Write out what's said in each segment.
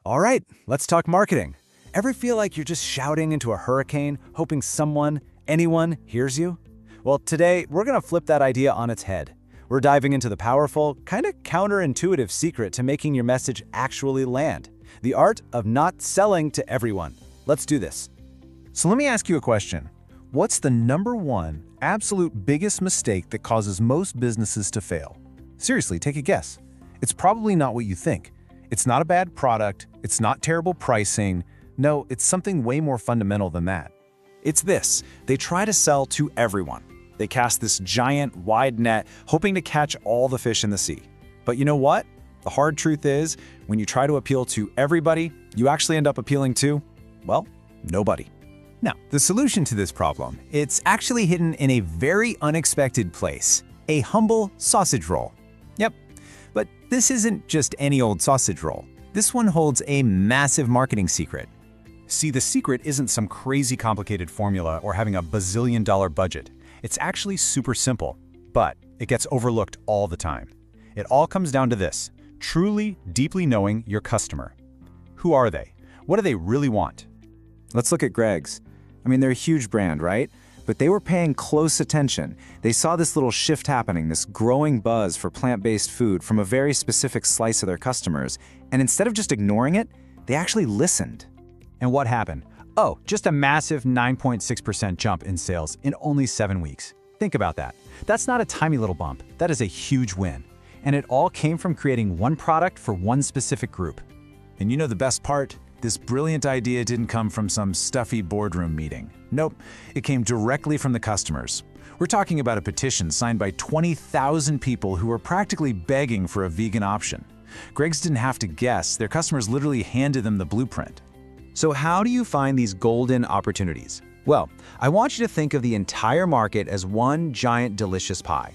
All right, let's talk marketing. Ever feel like you're just shouting into a hurricane, hoping someone, anyone, hears you? Well, today, we're gonna flip that idea on its head. We're diving into the powerful, kind of counterintuitive secret to making your message actually land. The art of not selling to everyone. Let's do this. So let me ask you a question. What's the number one absolute biggest mistake that causes most businesses to fail? Seriously, take a guess. It's probably not what you think. It's not a bad product. It's not terrible pricing. No, it's something way more fundamental than that. It's this. They try to sell to everyone. They cast this giant, wide net, hoping to catch all the fish in the sea. But you know what? The hard truth is, when you try to appeal to everybody, you actually end up appealing to, well, nobody. Now, the solution to this problem, it's actually hidden in a very unexpected place, a humble sausage roll. Yep, but this isn't just any old sausage roll. This one holds a massive marketing secret. See, the secret isn't some crazy complicated formula or having a bazillion-dollar budget. It's actually super simple, but it gets overlooked all the time. It all comes down to this: truly, deeply knowing your customer. Who are they? What do they really want? Let's look at Greg's. I mean, they're a huge brand, right? But they were paying close attention. They saw this little shift happening, this growing buzz for plant-based food from a very specific slice of their customers. And instead of just ignoring it, they actually listened. And what happened? Oh, just a massive 9.6% jump in sales in only 7 weeks. Think about that. That's not a tiny little bump. That is a huge win. And it all came from creating one product for one specific group. And you know the best part? This brilliant idea didn't come from some stuffy boardroom meeting. Nope, it came directly from the customers. We're talking about a petition signed by 20,000 people who were practically begging for a vegan option. Greg's didn't have to guess. Their customers literally handed them the blueprint. So how do you find these golden opportunities? Well, I want you to think of the entire market as one giant delicious pie.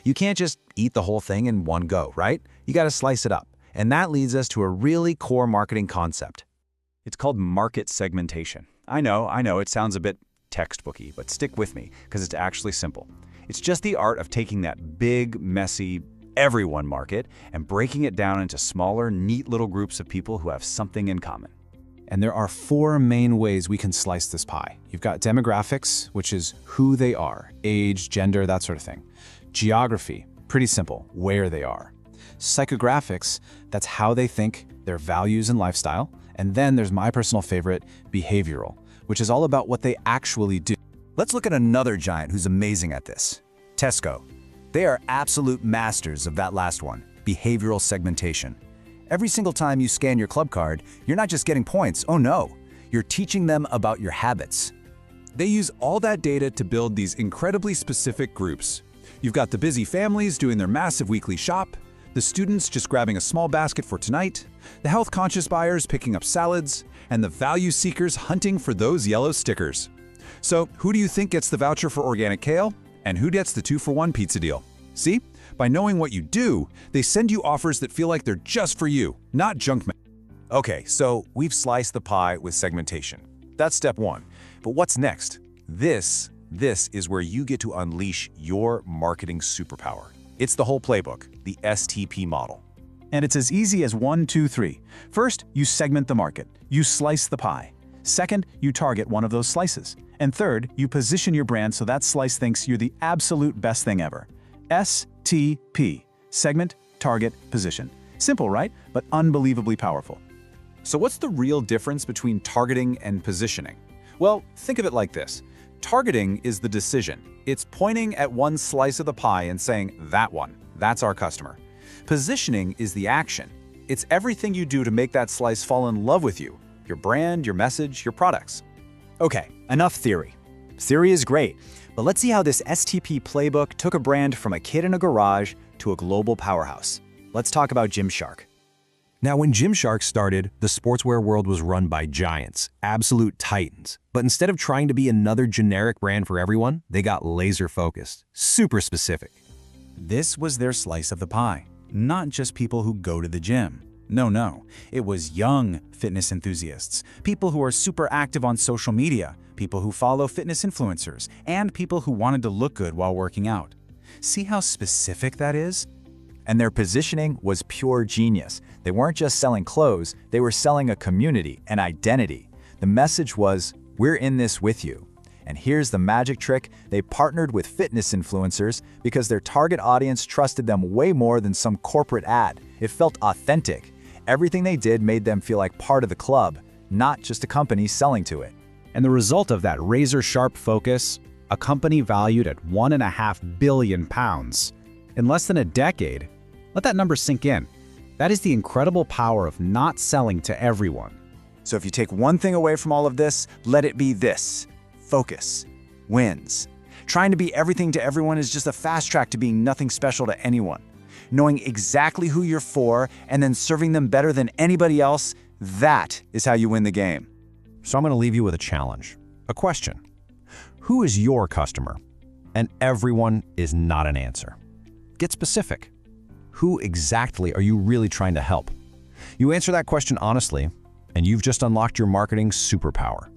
You can't just eat the whole thing in one go, right? You gotta slice it up. And that leads us to a really core marketing concept. It's called market segmentation. I know, it sounds a bit textbooky, but stick with me, because it's actually simple. It's just the art of taking that big, messy, everyone market and breaking it down into smaller, neat little groups of people who have something in common. And there are 4 main ways we can slice this pie. You've got demographics, which is who they are, age, gender, that sort of thing. Geography, pretty simple, where they are. Psychographics, that's how they think, their values and lifestyle. And then there's my personal favorite, behavioral, which is all about what they actually do. Let's look at another giant who's amazing at this. Tesco. They are absolute masters of that last one, behavioral segmentation. Every single time you scan your club card, you're not just getting points, oh no, you're teaching them about your habits. They use all that data to build these incredibly specific groups. You've got the busy families doing their massive weekly shop, the students just grabbing a small basket for tonight, the health-conscious buyers picking up salads, and the value seekers hunting for those yellow stickers. So who do you think gets the voucher for organic kale? And who gets the 2-for-1 pizza deal? See? By knowing what you do, they send you offers that feel like they're just for you, not junk mail. Okay, so we've sliced the pie with segmentation. That's step 1. But what's next? This is where you get to unleash your marketing superpower. It's the whole playbook, the STP model. And it's as easy as 1, 2, 3. First, you segment the market. You slice the pie. Second, you target one of those slices. And third, you position your brand so that slice thinks you're the absolute best thing ever. STP. Segment, target, position. Simple, right? But unbelievably powerful. So what's the real difference between targeting and positioning? Well, think of it like this. Targeting is the decision. It's pointing at one slice of the pie and saying, that one, that's our customer. Positioning is the action. It's everything you do to make that slice fall in love with you, your brand, your message, your products. Okay, enough theory. Theory is great, but let's see how this STP playbook took a brand from a kid in a garage to a global powerhouse. Let's talk about Gymshark. Now, when Gymshark started, the sportswear world was run by giants, absolute titans. But instead of trying to be another generic brand for everyone, they got laser-focused, super specific. This was their slice of the pie. Not just people who go to the gym. No. It was young fitness enthusiasts, people who are super active on social media, people who follow fitness influencers, and people who wanted to look good while working out. See how specific that is? And their positioning was pure genius. They weren't just selling clothes, they were selling a community, an identity. The message was, we're in this with you. And here's the magic trick, they partnered with fitness influencers because their target audience trusted them way more than some corporate ad. It felt authentic. Everything they did made them feel like part of the club, not just a company selling to it. And the result of that razor-sharp focus, a company valued at £1.5 billion. In less than a decade, let that number sink in. That is the incredible power of not selling to everyone. So if you take one thing away from all of this, let it be this. Focus wins. Trying to be everything to everyone is just a fast track to being nothing special to anyone. Knowing exactly who you're for and then serving them better than anybody else, that is how you win the game. So I'm going to leave you with a challenge, a question. Who is your customer? And everyone is not an answer. Get specific. Who exactly are you really trying to help? You answer that question honestly, and you've just unlocked your marketing superpower.